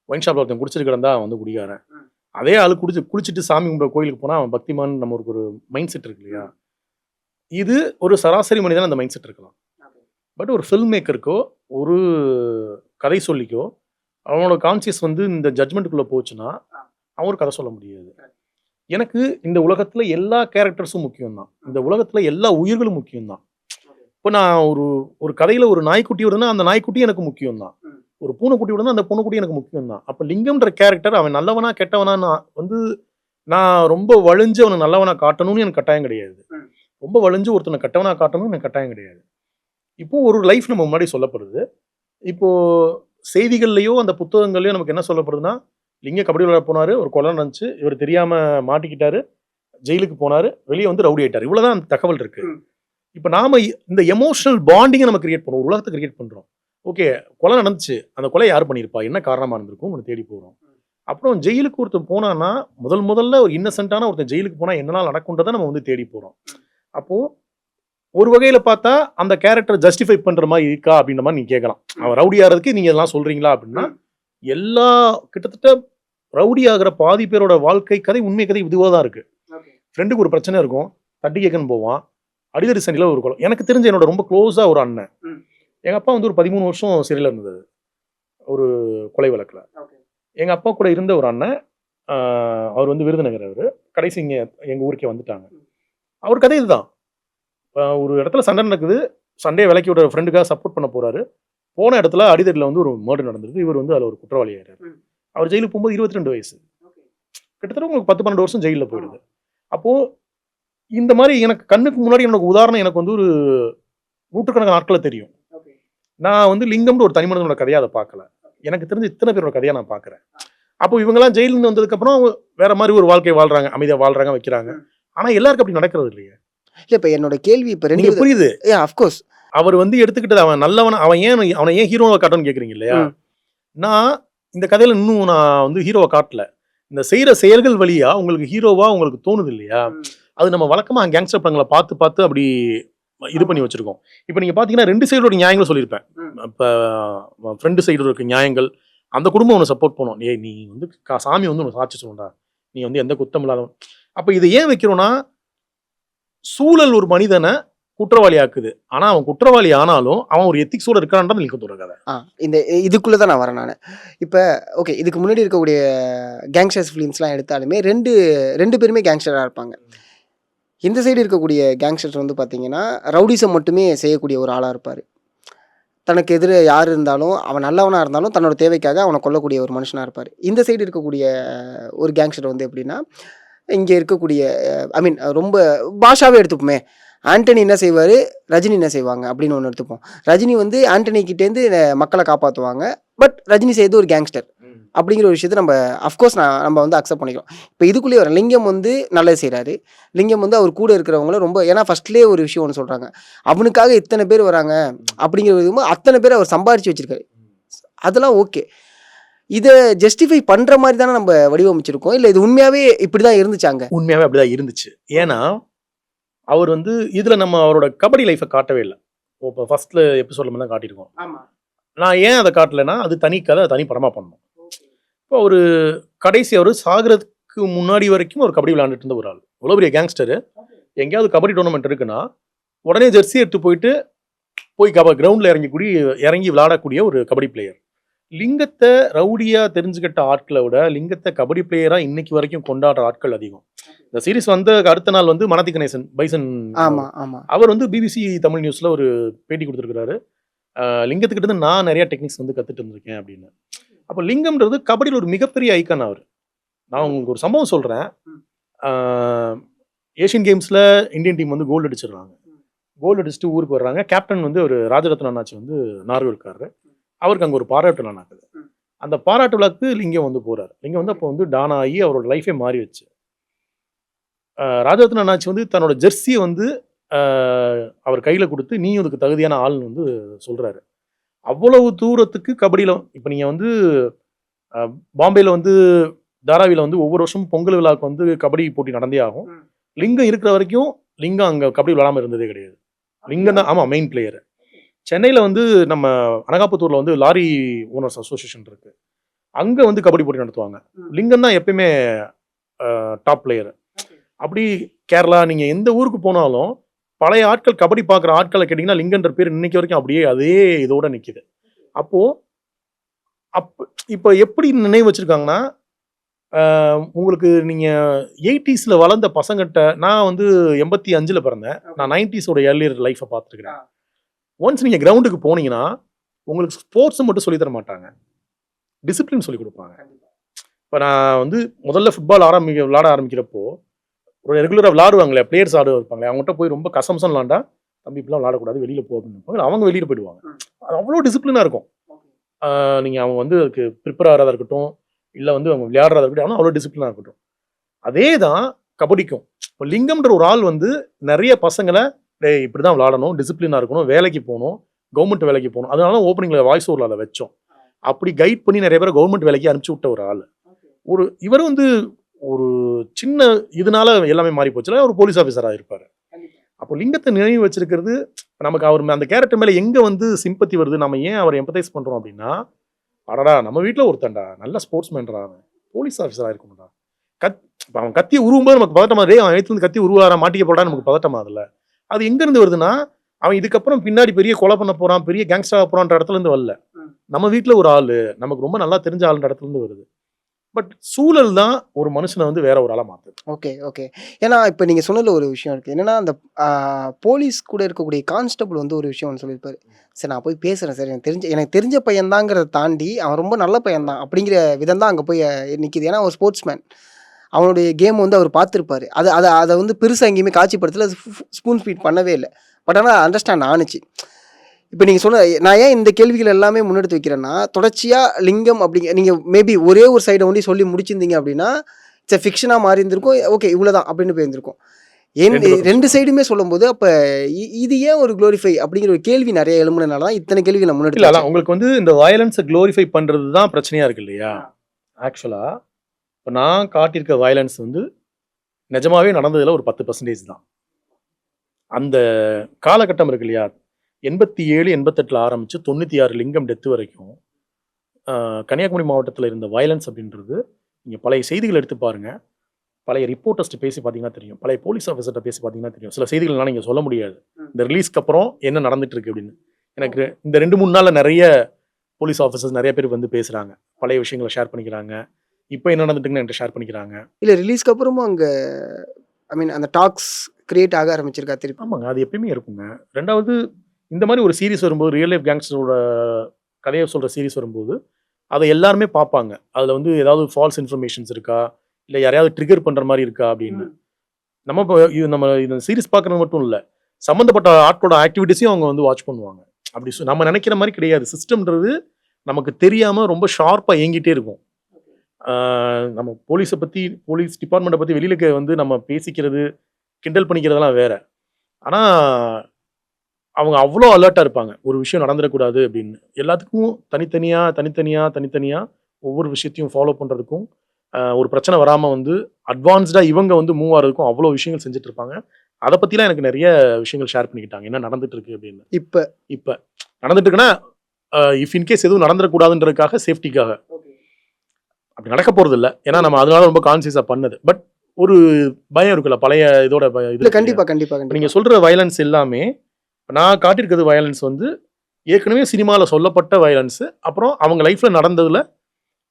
ஒயின் ஷாப்ல ஒருத்தன் குடிச்சிட்டு கிடந்தா வந்து குடிக்காரன். அதே ஆளு குளிச்சுட்டு சாமி கும்பிட கோயிலுக்கு போனால் அவன் பக்திமான் நம்ம ஒரு மைண்ட் செட் இருக்கு இல்லையா? இது ஒரு சராசரி மனிதன் அந்த மைண்ட் செட் இருக்கலாம். பட் ஒரு ஃபில்ம் மேக்கருக்கோ ஒரு கதை சொல்லிக்கோ அவனோட கான்சியஸ் வந்து இந்த ஜட்மெண்ட்டுக்குள்ளே போச்சுன்னா அவன் ஒரு கதை சொல்ல முடியாது. எனக்கு இந்த உலகத்தில் எல்லா கேரக்டர்ஸும் முக்கியம்தான். இந்த உலகத்தில் எல்லா உயிர்களும் முக்கியம்தான். இப்போ நான் ஒரு கதையில் ஒரு நாய்க்குட்டி வருதுன்னா அந்த நாய்க்குட்டி எனக்கு முக்கியம்தான். ஒரு பூனைக்குட்டி வருதுன்னா அந்த பூனைக்குட்டி எனக்கு முக்கியம்தான். அப்போ லிங்கம்ன்ற கேரக்டர் அவன் நல்லவனா கெட்டவனா நான் ரொம்ப வழிஞ்சு அவனை நல்லவனா காட்டணும்னு எனக்கு கட்டாயம் கிடையாது. ரொம்ப வழிஞ்சு ஒருத்தனை கெட்டவனா காட்டணும்னு எனக்கு கட்டாயம் கிடையாது. இப்போது ஒரு லைஃப் நம்ம முன்னாடி சொல்லப்படுது. இப்போது செய்திகள்லையோ அந்த புத்தகங்கள்லையோ நமக்கு என்ன சொல்லப்படுதுன்னா, லிங்க கபடி விளையாட போனார், ஒரு கொலை நடந்துச்சு, இவர் தெரியாமல் மாட்டிக்கிட்டாரு, ஜெயிலுக்கு போனார், வெளியே வந்து ரவுடி ஆயிட்டார். இவ்வளோதான் அந்த தகவல் இருக்கு. இப்போ நாம இந்த எமோஷனல் பாண்டிங்கை நம்ம கிரியேட் பண்ணுவோம், உலகத்தை கிரியேட் பண்ணுறோம். ஓகே, கொலை நடந்துச்சு, அந்த கொலை யார் பண்ணியிருப்பா, என்ன காரணமாக இருந்திருக்கும் ஒன்று தேடி போகிறோம். அப்புறம் ஜெயிலுக்கு ஒருத்தன் போனான்னா முதல்ல ஒரு இன்னசென்ட்டான ஒருத்தன் ஜெயிலுக்கு போனால் என்னெல்லாம் நடக்கும்ன்றதை நம்ம வந்து தேடி போகிறோம். அப்போது ஒரு வகையில் பார்த்தா அந்த கேரக்டர் ஜஸ்டிஃபை பண்ணுற மாதிரி இருக்கா அப்படின்ற மாதிரி நீங்கள் கேட்கலாம். அவன் ரவுடி ஆகிறதுக்கு நீங்கள் இதெல்லாம் சொல்கிறீங்களா அப்படின்னா, எல்லா கிட்டத்தட்ட ரவுடி ஆகிற பாதி பேரோட வாழ்க்கை கதை உண்மை கதை இதுவாக தான் இருக்குது. ஃப்ரெண்டுக்கு ஒரு பிரச்சனை இருக்கும், தட்டி கேட்கன்னு போவான், அடிதடி சண்டையில் ஒரு கொலை. எனக்கு தெரிஞ்ச என்னோட ரொம்ப க்ளோஸாக ஒரு அண்ணன், எங்கள் அப்பா வந்து ஒரு 13 வருஷம் சிறையில் இருந்தது ஒரு கொலை வழக்கில். எங்கள் அப்பா கூட இருந்த ஒரு அண்ணன், அவர் வந்து விருதுநகர், அவர் கடைசி இங்கே எங்கள் ஊருக்கே வந்துட்டாங்க. அவர் கதை இதுதான். ஒரு இடத்துல சண்டை நடக்குது, சண்டையை விலக்கி விட ஃப்ரெண்டுக்காக சப்போர்ட் பண்ண போகிறாரு. போன இடத்துல அடிதடியில் வந்து ஒரு மர்டர் நடந்தது. இவர் வந்து அதில் ஒரு குற்றவாளி ஆகிறார். அவர் ஜெயிலுக்கு போகும்போது 22 வயசு. கிட்டத்தட்ட உங்களுக்கு 10-12 வருஷம் ஜெயிலில் போயிடுது. அப்போது இந்த மாதிரி எனக்கு கண்ணுக்கு முன்னாடி எனக்கு உதாரணம் எனக்கு வந்து ஒரு நூற்றுக்கணக்கான நாட்களை தெரியும். நான் வந்து லிங்கம்னு ஒரு தனிமனிதனோட கதையை அதை பார்க்கல. எனக்கு தெரிஞ்ச இத்தனை பேரோட கதையை நான் பார்க்குறேன். அப்போ இவங்கெல்லாம் ஜெயிலிருந்து வந்ததுக்கப்புறம் வேற மாதிரி ஒரு வாழ்க்கை வாழ்றாங்க, அமைதியாக வாழ்றாங்க, வைக்கிறாங்க. ஆனால் எல்லாருக்கும் அப்படி நடக்கிறது இல்லையே. இல்லை, இப்போ என்னோட கேள்வி இப்போ நீங்க புரியுது. அஃப்கோர்ஸ் அவர் வந்து எடுத்துக்கிட்டது அவன் நல்லவன், அவனை ஏன் ஹீரோவை காட்டணும்னு கேட்குறீங்க இல்லையா? நான் இந்த கதையில இன்னும் நான் வந்து ஹீரோவை காட்டல. இந்த செய்யற செயல்கள் வழியா உங்களுக்கு ஹீரோவா உங்களுக்கு தோணுது இல்லையா? அது நம்ம வழக்கமா கேங்ஸ்டர் படங்களை பார்த்து அப்படி இது பண்ணி வச்சிருக்கோம். இப்போ நீங்க பாத்தீங்கன்னா 2 சைடோட நியாயங்களும் சொல்லியிருப்பேன். இப்போ ஃப்ரெண்டு சைடு இருக்க நியாயங்கள், அந்த குடும்பம் உன்னை சப்போர்ட் பண்ணும். நீ வந்து சாமி வந்து உனக்கு சாட்சி சொல்லுண்டா, நீ வந்து எந்த குத்தம் இல்லாதவன். அப்போ இதை ஏன் வைக்கிறோம்னா, சூழல் ஒரு மனிதனை குற்றவாளி ஆக்குது. ஆனா அவன் குற்றவாளி ஆனாலும் அவன் ஒரு எத்திக்ஸோட இருக்கான்றது லிங்கத்தோட கதை. இந்த இதுக்குள்ள தான் நான் வரேன். நான் இப்போ ஓகே, இதுக்கு முன்னாடி இருக்கக்கூடிய கேங்ஸ்டர்ஸ் ஃபிலிம்ஸ்லாம் எடுத்தாலுமே ரெண்டு பேருமே கேங்ஸ்டராக இருப்பாங்க. இந்த சைடு இருக்கக்கூடிய கேங்ஸ்டர்ஸ் வந்து பார்த்தீங்கன்னா ரவுடிசம் மட்டுமே செய்யக்கூடிய ஒரு ஆளாக இருப்பார். தனக்கு எதிர யார் இருந்தாலும், அவன் நல்லவனாக இருந்தாலும் தன்னோட தேவைக்காக அவனை கொல்லக்கூடிய ஒரு மனுஷனாக இருப்பார். இந்த சைடு இருக்கக்கூடிய ஒரு கேங்ஸ்டர் வந்து எப்படின்னா, இங்கே இருக்கக்கூடிய ரொம்ப பாஷாவே எடுத்துப்போமே, ஆண்டனி என்ன செய்வார், ரஜினி என்ன செய்வாங்க அப்படின்னு ஒன்று எடுத்துப்போம். ரஜினி வந்து ஆண்டனி கிட்டேருந்து மக்களை காப்பாற்றுவாங்க, பட் ரஜினி செய்து ஒரு கேங்ஸ்டர் அப்படிங்கிற ஒரு விஷயத்தை நம்ம வந்து அக்செப்ட் பண்ணிக்கிறோம். இப்போ இதுக்குள்ளேயே வர லிங்கம் வந்து நல்லது செய்கிறாரு. லிங்கம் வந்து அவர் கூட இருக்கிறவங்கள ரொம்ப, ஏன்னா ஃபர்ஸ்ட்லேயே ஒரு விஷயம் ஒன்று சொல்கிறாங்க, அவனுக்காக இத்தனை பேர் வராங்க அப்படிங்கிற விதமாக அத்தனை பேர் அவர் சம்பாரித்து வச்சிருக்காரு. அதெல்லாம் ஓகே. இதை ஜஸ்டிஃபை பண்ணுற மாதிரி தானே நம்ம வடிவமைச்சிருக்கோம், இல்லை இது உண்மையாகவே இப்படி தான் இருந்துச்சாங்க? உண்மையாகவே அப்படி தான் இருந்துச்சு. ஏன்னா அவர் வந்து இதில் நம்ம அவரோட கபடி லைஃப்பை காட்டவே இல்லை. இப்போ ஃபர்ஸ்ட்ல எபிசோட்ல தான் காட்டியிருக்கோம். நான் ஏன் அதை காட்டலைன்னா, அது தனி கதை, தனி படமாக பண்ணணும். இப்போ ஒரு கடைசி அவர் சாகிறதுக்கு முன்னாடி வரைக்கும் ஒரு கபடி விளையாண்டுட்டு இருந்த ஒரு ஆள், இவ்வளோ பெரிய கேங்ஸ்டரு. எங்கேயாவது கபடி டோர்னமெண்ட் இருக்குன்னா உடனே ஜெர்சி எடுத்து போய் கிரவுண்டில் இறங்கி விளையாடக்கூடிய ஒரு கபடி பிளேயர். லிங்கத்தை ரவுடியாக தெரிஞ்சுக்கிட்ட ஆட்களை விட லிங்கத்தை கபடி பிளேயராக இன்னைக்கு வரைக்கும் கொண்டாடுற ஆட்கள் அதிகம். இந்த சீரிஸ் வந்த அடுத்த நாள் வந்து மனதி கணேசன் பைசன், அவர் வந்து பிபிசி தமிழ் நியூஸில் ஒரு பேட்டி கொடுத்துருக்கிறாரு. லிங்கத்துக்கிட்ட இருந்து நான் நிறைய டெக்னிக்ஸ் வந்து கற்றுட்டு இருந்திருக்கேன் அப்படின்னு. அப்போ லிங்கம்ன்றது கபடியில் ஒரு மிகப்பெரிய ஐக்கான் அவர். நான் உங்களுக்கு ஒரு சம்பவம் சொல்கிறேன். ஏஷியன் கேம்ஸில் இந்தியன் டீம் வந்து கோல்டு அடிச்சிடுறாங்க. கோல்டு அடிச்சுட்டு ஊருக்கு வர்றாங்க. கேப்டன் வந்து ஒரு ராஜரத்ன அண்ணாச்சி வந்து நார்வே இருக்காரு. அவருக்கு அங்கே ஒரு பாராட்டு விழா நடக்குது. அந்த பாராட்டு விழாக்கு லிங்கம் வந்து போகிறார். லிங்கம் வந்து அப்போ வந்து டான் ஆகி அவரோட லைஃபே மாறி வச்சு. ராஜரத்ன அண்ணாச்சி வந்து தன்னோட ஜெர்சியை வந்து அவர் கையில் கொடுத்து, நீ அதுக்கு தகுதியான ஆள்னு வந்து சொல்கிறாரு. அவ்வளவு தூரத்துக்கு கபடியில் இப்போ நீங்கள் வந்து பாம்பேயில் வந்து தாராவியில் வந்து ஒவ்வொரு வருஷமும் பொங்கல் விழாவுக்கு வந்து கபடி போட்டி நடந்தே ஆகும். லிங்கம் இருக்கிற வரைக்கும் லிங்கம் அங்கே கபடி விளாடாமல் இருந்ததே கிடையாது. லிங்கம் தான் ஆமாம் மெயின் பிளேயரு. சென்னையில் வந்து நம்ம அனகாபுத்தூரில் வந்து லாரி ஓனர்ஸ் அசோசியேஷன் இருக்குது, அங்கே வந்து கபடி போட்டி நடத்துவாங்க. லிங்கம் தான் எப்பயுமே டாப் பிளேயரு. அப்படி கேரளா நீங்கள் எந்த ஊருக்கு போனாலும் பழைய ஆட்கள் கபடி பார்க்குற ஆட்களை கேட்டிங்கன்னா லிங்கன்ற பேர் இன்னைக்கு வரைக்கும் அப்படியே அதே இதோட நிற்கிது. அப்போது இப்போ எப்படி நினைவு வச்சுருக்காங்கன்னா, உங்களுக்கு நீங்கள் 80s வளர்ந்த பசங்கிட்ட, நான் வந்து 85 பிறந்தேன், நான் 90s ஏர்லியர் லைஃப்பை பார்த்துருக்கிறேன். ஒன்ஸ் நீங்கள் கிரவுண்டுக்கு போனீங்கன்னா உங்களுக்கு ஸ்போர்ட்ஸும் மட்டும் சொல்லித்தர மாட்டாங்க, டிசிப்ளின் சொல்லி கொடுப்பாங்க. இப்போ நான் வந்து முதல்ல ஃபுட்பால் விளாட ஆரம்பிக்கிறப்போ ஒரு ரெகுலராக விளாடுவாங்களே பிளேயர்ஸ் இருப்பாங்களே, அவங்ககிட்ட போய் ரொம்ப கசம்சம் விளாண்டா, தம்பி இப்படிலாம் விளாடக்கூடாது, வெளியில் போ அப்படின்னு அவங்க வெளியில் போயிடுவாங்க. அது அவ்வளோ டிசிப்ளினாக இருக்கும். நீங்கள் அவங்க வந்து அதுக்கு ப்ரிப்பேர் ஆகிறதா இருக்கட்டும், இல்லை வந்து அவங்க விளையாடுறதா இருக்கட்டும், ஆனால் அவ்வளோ டிசிப்ளினாக இருக்கட்டும். அதே தான் கபடிக்கும். இப்போ லிங்கம்ன்ற ஒரு ஆள் வந்து நிறைய பசங்களை டேய் இப்படி தான் விளாடணும், டிசிப்ளினாக இருக்கணும், வேலைக்கு போகணும், கவர்மெண்ட் வேலைக்கு போகணும். அதனால தான் ஓப்பனிங்கில் வாய்ஸ் ஓவரில் அதை வச்சோம். அப்படி கைட் பண்ணி நிறைய பேரை கவர்மெண்ட் வேலைக்கு அனுப்பிச்சி விட்ட ஒரு ஆள். இவர் வந்து ஒரு சின்ன இதனால எல்லாமே மாறி போச்சுல, ஒரு போலீஸ் ஆஃபீஸராக இருப்பார். அப்போ லிங்கத்தை நினைவு வச்சிருக்கிறது நமக்கு அவர் அந்த கேரக்டர் மேலே எங்கே வந்து சிம்பத்தி வருது, நம்ம ஏன் அவர் எம்பத்தைஸ் பண்ணுறோம் அப்படின்னா, அடடா நம்ம வீட்டில் ஒருத்தன்டா நல்ல ஸ்போர்ட்ஸ் மேன்டா, அவன் போலீஸ் ஆஃபீஸராக இருக்கணும்டா. இப்போ அவன் கத்தி உருவும்போது நமக்கு பதட்டமா, அவன் எடுத்து கத்தி உருவாரா மாட்டிக்க போடா நமக்கு பதட்டமா. அதில் அது எங்கேருந்து வருதுன்னா, அவன் இதுக்கப்புறம் பின்னாடி பெரிய கொலை பண்ண போகிறான், பெரிய கேங்ஸ்டராக போகிறான்ற இடத்துலேருந்து வரல. நம்ம வீட்டில் ஒரு ஆள் நமக்கு ரொம்ப நல்லா தெரிஞ்ச ஆளுன்ற இடத்துலேருந்து வருது. பட் சூழல் தான் ஒரு மனுஷனை வந்து வேற ஒரு ஆளாக மாற்றுது. Okay okay. ஏன்னா இப்போ நீங்கள் சொன்னதில் ஒரு விஷயம் இருக்குது. என்னென்னா அந்த போலீஸ் கூட இருக்கக்கூடிய கான்ஸ்டபிள் வந்து ஒரு விஷயம் ஒன்று சொல்லியிருப்பாரு. சரி நான் போய் பேசுகிறேன் சார், எனக்கு தெரிஞ்ச பையன்தாங்கிறத தாண்டி அவன் ரொம்ப நல்ல பையன்தான் அப்படிங்கிற விதம் தான் அங்கே போய் நிற்கிது. ஏன்னா ஒரு ஸ்போர்ட்ஸ்மேன், அவனுடைய கேம் வந்து அவர் பார்த்துருப்பாரு. அதை வந்து பெருசாக எங்கேயுமே காட்சிப்படுத்தல, ஸ்பூன் ஃபீட் பண்ணவே இல்லை. பட் ஆனால் அண்டர்ஸ்டாண்ட் ஆணுச்சு. இப்போ நீங்கள் சொன்ன நான் ஏன் இந்த கேள்விகள் எல்லாமே முன்னெடுத்து வைக்கிறேன்னா, தொடர்ச்சியாக லிங்கம் அப்படிங்க நீங்கள் மேபி ஒரே ஒரு சைடை ஒண்டி சொல்லி முடிச்சிருந்தீங்க அப்படின்னா இட்ஸ் ஃபிக்ஷனாக மாறி இருந்திருக்கும். ஓகே இவ்வளோதான் அப்படின்னு போயிருந்திருக்கும். ரெண்டு சைடுமே சொல்லும்போது அப்போ இது ஏன் ஒரு குளோரிஃபை அப்படிங்கிற ஒரு கேள்வி நிறைய எழுமுனால தான் இத்தனை கேள்வி நான் முன்னெடுத்து. உங்களுக்கு வந்து இந்த வயலன்ஸை குளோரிஃபை பண்ணுறது தான் பிரச்சனையாக இருக்கு இல்லையா? ஆக்சுவலாக இப்போ நான் காட்டியிருக்க வயலன்ஸ் வந்து நிஜமாவே நடந்ததில் ஒரு 10% தான். அந்த காலகட்டம் இருக்கு இல்லையா, 87 88 ஆரம்பித்து 96 லிங்கம் டெத்து வரைக்கும் கன்னியாகுமரி மாவட்டத்தில் இருந்த வயலன்ஸ் அப்படின்றது நீங்கள் பழைய செய்திகள் எடுத்து பாருங்கள், பழைய ரிப்போர்ட்டர்ஸ்ட்டு பேசி பார்த்தீங்கன்னா தெரியும், பழைய போலீஸ் ஆஃபீஸர்கிட்ட பேசி பார்த்தீங்கன்னா தெரியும். சில செய்திகள்லாம் நீங்கள் சொல்ல முடியாது இந்த ரிலீஸ்க்கு அப்புறம் என்ன நடந்துட்டு இருக்கு அப்படின்னு. எனக்கு இந்த 2-3 நாளில் நிறைய போலீஸ் ஆஃபீஸர்ஸ் நிறைய பேர் வந்து பேசுகிறாங்க, பழைய விஷயங்களை ஷேர் பண்ணிக்கிறாங்க, இப்போ என்ன நடந்துட்டுன்னு என்கிட்ட ஷேர் பண்ணிக்கிறாங்க. இல்லை ரிலீஸ்க்கு அப்புறமும் அங்கே ஐ மீன் அந்த டாக்ஸ் கிரியேட் ஆக ஆரம்பிச்சிருக்கா திருப்பி? ஆமாங்க, அது எப்பயுமே இருக்குங்க. ரெண்டாவது இந்த மாதிரி ஒரு சீரிஸ் வரும்போது, ரியல் லைஃப் கேங்ஸ்டரோட கதையை சொல்கிற சீரிஸ் வரும்போது அதை எல்லாருமே பார்ப்பாங்க. அதில் வந்து ஏதாவது ஃபால்ஸ் இன்ஃபர்மேஷன்ஸ் இருக்கா, இல்லை யாரையாவது ட்ரிகர் பண்ணுற மாதிரி இருக்கா அப்படின்னு. நம்ம இப்போ நம்ம இந்த சீரிஸ் பார்க்குறது மட்டும் இல்லை, சம்மந்தப்பட்ட ஆட்களோட ஆக்டிவிட்டீஸையும் அவங்க வந்து வாட்ச் பண்ணுவாங்க. அப்படி நம்ம நினைக்கிற மாதிரி கிடையாது. சிஸ்டம்ன்றது நமக்கு தெரியாமல் ரொம்ப ஷார்ப்பாக இயங்கிட்டே இருக்கும். நம்ம போலீஸை பற்றி, போலீஸ் டிபார்ட்மெண்ட்டை பற்றி வெளியில் வந்து நம்ம பேசிக்கிறது, கிண்டல் பண்ணிக்கிறதெல்லாம் வேற. ஆனால் அவங்க அவ்வளோ அலர்ட்டாக இருப்பாங்க, ஒரு விஷயம் நடந்துடக்கூடாது அப்படின்னு. எல்லாத்துக்கும் தனித்தனியாக ஒவ்வொரு விஷயத்தையும் ஃபாலோ பண்ணுறதுக்கும், ஒரு பிரச்சனை வராமல் வந்து அட்வான்ஸ்டாக இவங்க வந்து மூவ் ஆகிறதுக்கும் அவ்வளோ விஷயங்கள் செஞ்சுட்டு இருப்பாங்க. அதை பற்றிலாம் எனக்கு நிறைய விஷயங்கள் ஷேர் பண்ணிக்கிட்டாங்க, என்ன நடந்துட்டு இருக்கு அப்படின்னு. இப்போ நடந்துட்டு இருக்குன்னா இஃப் இன்கேஸ் எதுவும் நடந்துடக்கூடாதுன்றதுக்காக, சேஃப்டிக்காக. அப்படி நடக்க போகிறது இல்லை, ஏன்னா நம்ம அதனால ரொம்ப கான்சியஸாக பண்ணது. பட் ஒரு பயம் இருக்குல்ல, பழைய இதோட இது. கண்டிப்பாக நீங்கள் சொல்கிற வயலன்ஸ் எல்லாமே நான் காட்டியிருக்கிறது வயலன்ஸ் வந்து ஏற்கனவே சினிமாவில் சொல்லப்பட்ட வயலன்ஸு. அப்புறம் அவங்க லைஃப்பில் நடந்ததில்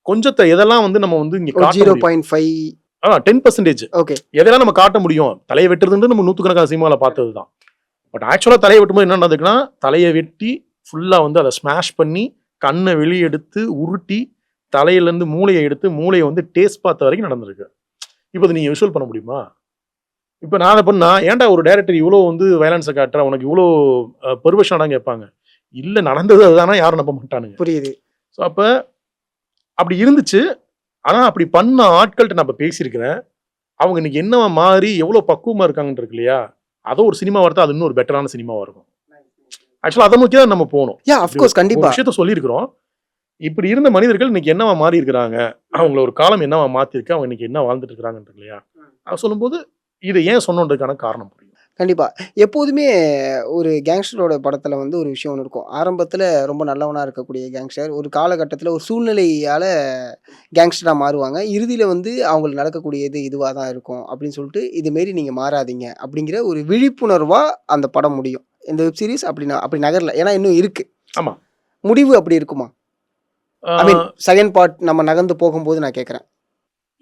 கொஞ்சத்தை எதெல்லாம் வந்து நம்ம வந்து இங்கே 0.5 10% ஓகே எதெல்லாம் நம்ம காட்ட முடியும். தலையை வெட்டுறதுன்றது நம்ம 100கணக்கான சினிமாவில் பார்த்தது தான். பட் ஆக்சுவலாக தலையை வெட்டும்போது என்ன நடந்துக்குன்னா, தலையை வெட்டி ஃபுல்லாக வந்து அதை ஸ்மாஷ் பண்ணி கண்ணை வெளியே எடுத்து உருட்டி தலையிலேருந்து மூளையை எடுத்து மூளையை வந்து டேஸ்ட் பார்த்த வரைக்கும் நடந்திருக்கு. இப்போ அதை நீங்கள் விஷுவல் பண்ண முடியுமா? இப்போ நான் அதை பண்ணா, ஏன்டா ஒரு டைரக்டர் இவ்வளோ வந்து வயலன்ஸை காட்டுற, உனக்கு இவ்வளோ பெர்வஷனாக கேட்பாங்க. இல்லை நடந்தது அதுதானா, யாரும் நம்ப மாட்டானுங்க. புரியுது. ஸோ அப்போ அப்படி இருந்துச்சு. ஆனால் அப்படி பண்ண ஆட்கள்கிட்ட நான் இப்போ பேசியிருக்கிறேன். அவங்க இன்னைக்கு என்னவா மாறி எவ்வளோ பக்குவமாக இருக்காங்கன்னு இருக்கு இல்லையா, அதை ஒரு சினிமா வரத்தா அது இன்னும் ஒரு பெட்டரான சினிமாவாக இருக்கும். ஆக்சுவலாக அதை நோக்கி தான் நம்ம போகணும். கண்டிப்பாக விஷயத்த சொல்லியிருக்கிறோம். இப்படி இருந்த மனிதர்கள் இன்னைக்கு என்னவா மாறி இருக்கிறாங்க, அவங்கள ஒரு காலம் என்னவா மாற்றிருக்கு, அவங்க இன்னைக்கு என்ன வாழ்ந்துட்டு இருக்கிறாங்கன்னு இல்லையா, அதை சொல்லும்போது இதை ஏன் சொன்னதுக்கான காரணம் புரியும். கண்டிப்பாக எப்போதுமே ஒரு கேங்ஸ்டரோட படத்தில் வந்து ஒரு விஷயம் ஒன்று இருக்கும். ஆரம்பத்தில் ரொம்ப நல்லவனாக இருக்கக்கூடிய கேங்ஸ்டர் ஒரு காலகட்டத்தில் ஒரு சூழ்நிலையால் கேங்ஸ்டராக மாறுவாங்க. இறுதியில் வந்து அவங்களுக்கு நடக்கக்கூடியது இதுவாக தான் இருக்கும் அப்படின்னு சொல்லிட்டு, இதுமாரி நீங்கள் மாறாதீங்க அப்படிங்கிற ஒரு விழிப்புணர்வாக அந்த படம் முடியும். இந்த வெப் சீரிஸ் அப்படி நகரல, ஏன்னா இன்னும் இருக்குது. ஆமாம், முடிவு அப்படி இருக்குமா? ஐ மீன் செகண்ட் பார்ட் நம்ம நகர்ந்து போகும்போது நான் கேட்குறேன்.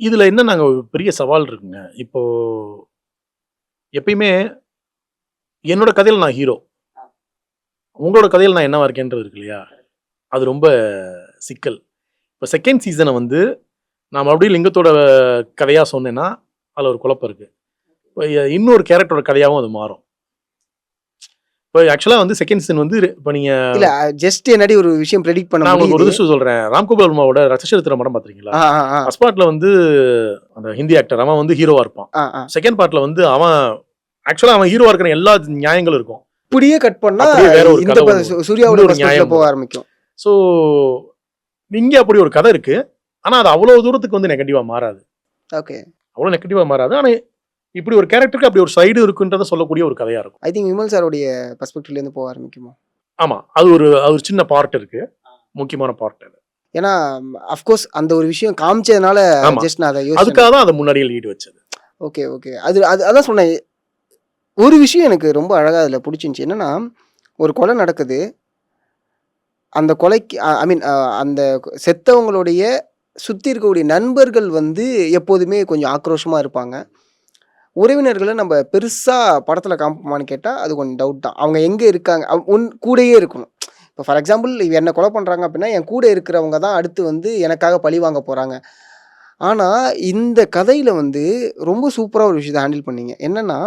இதில் என்ன நாங்கள் ஒரு பெரிய சவால் இருக்குங்க. இப்போ எப்பயுமே என்னோட கதையில் நான் ஹீரோ, உங்களோட கதையில் நான் என்னவா இருக்கேன்றது இருக்கு இல்லையா, அது ரொம்ப சிக்கல். இப்போ செகண்ட் சீசனை வந்து நான் மறுபடியும் லிங்கத்தோட கதையாக சொன்னேன்னா அதில் ஒரு குழப்பம் இருக்குது. இப்போ இன்னொரு கேரக்டரோட கதையாகவும் அது மாறும். இப்போ ஆக்சுவலாக வந்து செகண்ட் சீசன் வந்து இப்போ நீங்கள் இல்ல ஜஸ்ட் என்னடி ஒரு விஷயம் ப்ரெடிக்ட் பண்ண நான் உங்களுக்கு ஒரு முடியுது. விஷயம் சொல்கிறேன். ராம்கோபால் வர்மாவோட ரத்தச்சரித்திரம் படம் பார்த்துருக்கீங்களா? ஆ ஆ ஆ ஃபர்ஸ்ட் பார்ட்டில் வந்து அந்த ஹிந்தி ஆக்டர் அவன் வந்து ஹீரோவாக இருப்பான். ஆ ஆ செகண்ட் பார்ட்டில் வந்து அவன் ஆக்சுவலாக அவன் ஹீரோவாக இருக்கிற எல்லா நியாயங்களும் இருக்கும். இப்படியே கட் பண்ணா அப்படியே வேற ஒரு இந்த கதை சூர்யாவோட இன்னொரு perspective நியாயம் போக ஆரம்பிக்கும். ஸோ இங்கே அப்படி ஒரு கதை இருக்குது. ஆனால் அது அவ்வளோ தூரத்துக்கு வந்து நெகட்டிவாக மாறாது. ஓகே. அவ்வளோ நெகட்டிவாக மாறாது. ஆனால் இப்படி ஒரு கேரக்டருக்கு அப்படி ஒரு சைடு இருக்குன்றதை சொல்லக்கூடிய ஒரு கதையாக இருக்கும். ஐ திங்க் விமல் சாரோடைய பெர்ஸ்பெக்டிவ்ல இருந்து போக ஆரம்பிக்குமோ? ஆமாம், அது ஒரு சின்ன பார்ட் இருக்கு, முக்கியமான பார்ட் அது. ஏன்னா அஃப்கோர்ஸ் அந்த ஒரு விஷயம் காமிச்சதுனால ஆமா. ஜஸ்ட் நான் அதை யோசிச்சேன். அதுக்காக தான் அதை முன்னாடியே லீடு வச்சது. Okay okay. அதான் சொன்னேன். ஒரு விஷயம் எனக்கு ரொம்ப அழகாக அதில் பிடிச்சிருந்துச்சி. என்னன்னா ஒரு கொலை நடக்குது. அந்த கொலைக்கு ஐ மீன் அந்த செத்தவங்களுடைய சுற்றி இருக்கக்கூடிய நண்பர்கள் வந்து எப்போதுமே கொஞ்சம் ஆக்ரோஷமாக இருப்பாங்க. உறவினர்களை நம்ம பெருசாக படத்தில் காமிப்போமான்னு கேட்டால் அது கொஞ்சம் டவுட் தான். அவங்க எங்கே இருக்காங்க கூடயே இருக்கணும். இப்போ ஃபார் எக்ஸாம்பிள் என்னை கொலை பண்ணுறாங்க அப்படின்னா என் கூட இருக்கிறவங்க தான் அடுத்து வந்து எனக்காக பழி வாங்க போகிறாங்க. ஆனால் இந்த கதையில் வந்து ரொம்ப சூப்பராக ஒரு விஷயத்தை ஹேண்டில் பண்ணீங்க. என்னென்னா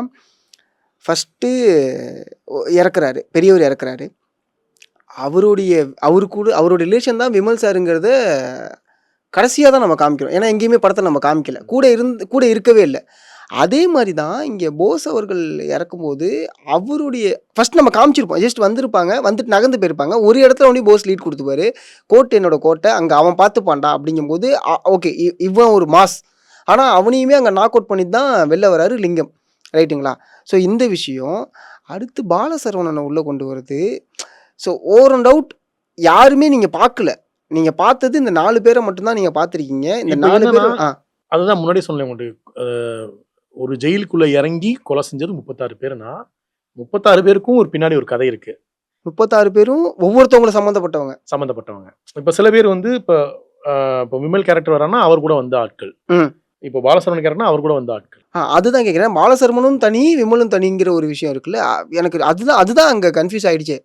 ஃபஸ்ட்டு இறக்குறாரு, பெரியவர் இறக்குறாரு. அவருடைய ரிலேஷன் தான் விமல் சாருங்கிறத கடைசியாக தான் நம்ம காமிக்கிறோம். ஏன்னா எங்கேயுமே படத்தை நம்ம காமிக்கல, கூட இருக்கவே இல்லை. அதே மாதிரி தான் இங்கே போஸ் அவர்கள் இறக்கும்போது அவருடைய ஃபஸ்ட் நம்ம காமிச்சிருப்போம். ஜஸ்ட் வந்திருப்பாங்க, வந்துட்டு நகர்ந்து போயிருப்பாங்க. ஒரு இடத்துல ஒன்றி போஸ் லீட் கொடுத்துப்பாரு, கோட்டை என்னோட கோட்டை, அங்கே அவன் பார்த்துப்பான்டா அப்படிங்கும்போது ஓகே இவன் ஒரு மாஸ். ஆனால் அவனையுமே அங்கே நாக் அவுட் பண்ணி தான் வெளில வராரு லிங்கம், ரைட்டுங்களா? ஸோ இந்த விஷயம் அடுத்து பாலசரவணனை உள்ளே கொண்டு வருது. ஸோ ஓவர் அண்ட் அவுட் யாருமே நீங்கள் பார்க்கல. நீங்கள் பார்த்தது இந்த 4 பேரை மட்டும்தான் நீங்கள் பார்த்துருக்கீங்க. இந்த இப்ப 4 பேர் என்னன்னா, அதுதான் முன்னாடியே சொன்னேன் உங்களுக்கு. ஒரு ஜெயிலுக்குள்ள இறங்கி கொலை செஞ்சது 36 பேருனா 36 பேருக்கும் ஒரு பின்னாடி ஒரு கதை இருக்கு. 36 பேரும் ஒவ்வொருத்தவங்களும் சம்மந்தப்பட்டவங்க. இப்போ சில பேர் வந்து இப்போ விமல் கேரக்டர் வரான்னா அவர் கூட வந்த ஆட்கள். இப்போ பாலசரவணன் கேரக்டர்னா அவர் கூட வந்த ஆட்கள். அதுதான் கேட்குறேன். பாலசரவணனும் தனி, விமலும் தனிங்கிற ஒரு விஷயம் இருக்குல்ல. எனக்கு அதுதான் அங்கே கன்ஃபியூஸ் ஆயிடுச்சு.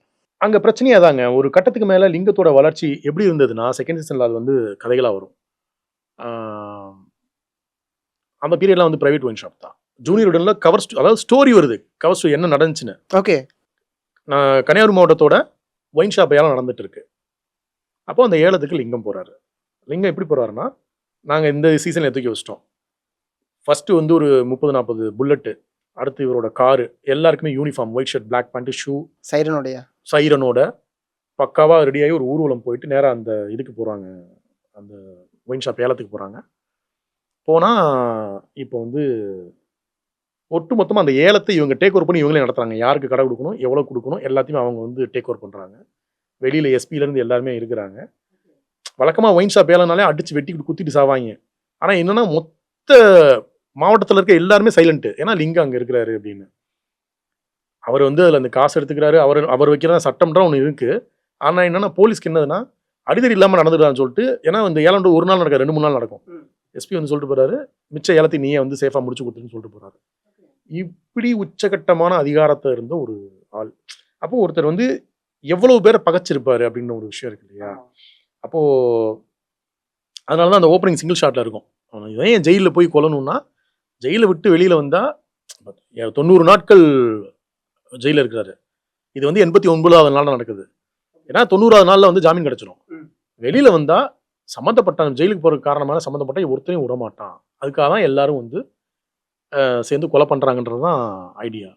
அங்கே பிரச்சனையே அதாங்க. ஒரு கட்டத்துக்கு மேலே லிங்கத்தோட வளர்ச்சி எப்படி இருந்ததுன்னா செகண்ட் சீசனில் அது வந்து கதைகளாக வரும். அந்த பீரியட்லாம் வந்து பிரைவேட் ஒயின் ஷாப் தான். ஜூனியர் உடனில் அதாவது ஸ்டோரி வருது, கவர் ஸ்டோரி என்ன நடந்துச்சுன்னு. ஓகே. நான் கன்னியாகுமரி மாவட்டத்தோட ஒயின் ஷாப் ஏலம் நடந்துட்டு இருக்கு. அப்போ அந்த ஏலத்துக்கு லிங்கம் போகிறாரு. லிங்கம் எப்படி போகிறாருன்னா, நாங்கள் இந்த சீசனில் தூக்கி வச்சிட்டோம். ஃபஸ்ட்டு வந்து ஒரு 30-40 புல்லட்டு, அடுத்து இவரோட காரு, எல்லாருக்குமே uniform, white shirt, black pant, shoe, சைரனோட பக்காவாக ரெடியாகி ஒரு ஊர்வலம் போயிட்டு நேராக அந்த இதுக்கு போகிறாங்க, அந்த ஒயின் ஷாப் ஏலத்துக்கு போகிறாங்க. போனால் இப்போ வந்து ஒட்டு மொத்தமாக அந்த ஏலத்தை இவங்க டேக் ஓவர் பண்ணி இவங்களே நடத்துகிறாங்க. யாருக்கு கடை கொடுக்கணும், எவ்வளோ கொடுக்கணும், எல்லாத்தையுமே அவங்க வந்து டேக் ஓவர் பண்ணுறாங்க. வெளியில் எஸ்பியிலேருந்து எல்லாருமே இருக்கிறாங்க. வழக்கமாக ஒயின் ஷாப் ஏலனாலே அடித்து வெட்டி குத்திட்டு சாவாங்க. ஆனால் என்னென்னா மொத்த மாவட்டத்தில் இருக்க எல்லாருமே சைலண்ட்டு. ஏன்னா லிங்கம் அங்கே இருக்கிறாரு அப்படின்னு. அவர் வந்து அதில் அந்த காசு எடுத்துக்கிறாரு. அவர் வைக்கிற சட்டம்ன்ற ஒன்று இருக்குது. ஆனால் என்னென்னா போலீஸ்க்கு என்னதுன்னா அடிதடி இல்லாமல் நடந்துடுறான்னு சொல்லிட்டு, ஏன்னா இந்த ஏலம் ஒரு நாள் நடக்காது, 2-3 நாள் நடக்கும். எஸ்பி வந்து சொல்லிட்டு போகிறாரு, மிச்ச ஏலத்தை நீயே வந்து சேஃபாக முடிச்சு கொடுத்துன்னு சொல்லிட்டு போகிறாரு. இப்படி உச்சகட்டமான அதிகாரத்தை இருந்த ஒரு ஆள். அப்போ ஒருத்தர் வந்து எவ்வளவு பேரை பகைச்சிருப்பாரு அப்படின்னு ஒரு விஷயம் இருக்கு இல்லையா? அப்போது அதனால தான் அந்த ஓப்பனிங் சிங்கிள் ஷாட்டில் இருக்கும். அவன் ஏன் ஜெயிலில் போய் கொல்லணும்னா, ஜெயிலை விட்டு வெளியில் வந்தால் 90 நாட்கள் ஜெயிலில் இருக்கிறாரு. இது வந்து 89வது நாள் நடக்குது. ஏன்னா 90வது நாளில் வந்து ஜாமீன் கிடச்சிடும். வெளியில் வந்தால் சம்மந்தப்பட்ட ஜெயிலுக்கு போகிறதுக்கு காரணமான சம்மந்தப்பட்ட ஒருத்தரையும் விட மாட்டான். அதுக்காக தான் எல்லாரும் வந்து சேர்ந்து கொலை பண்ணுறாங்கன்றது தான் ஐடியா.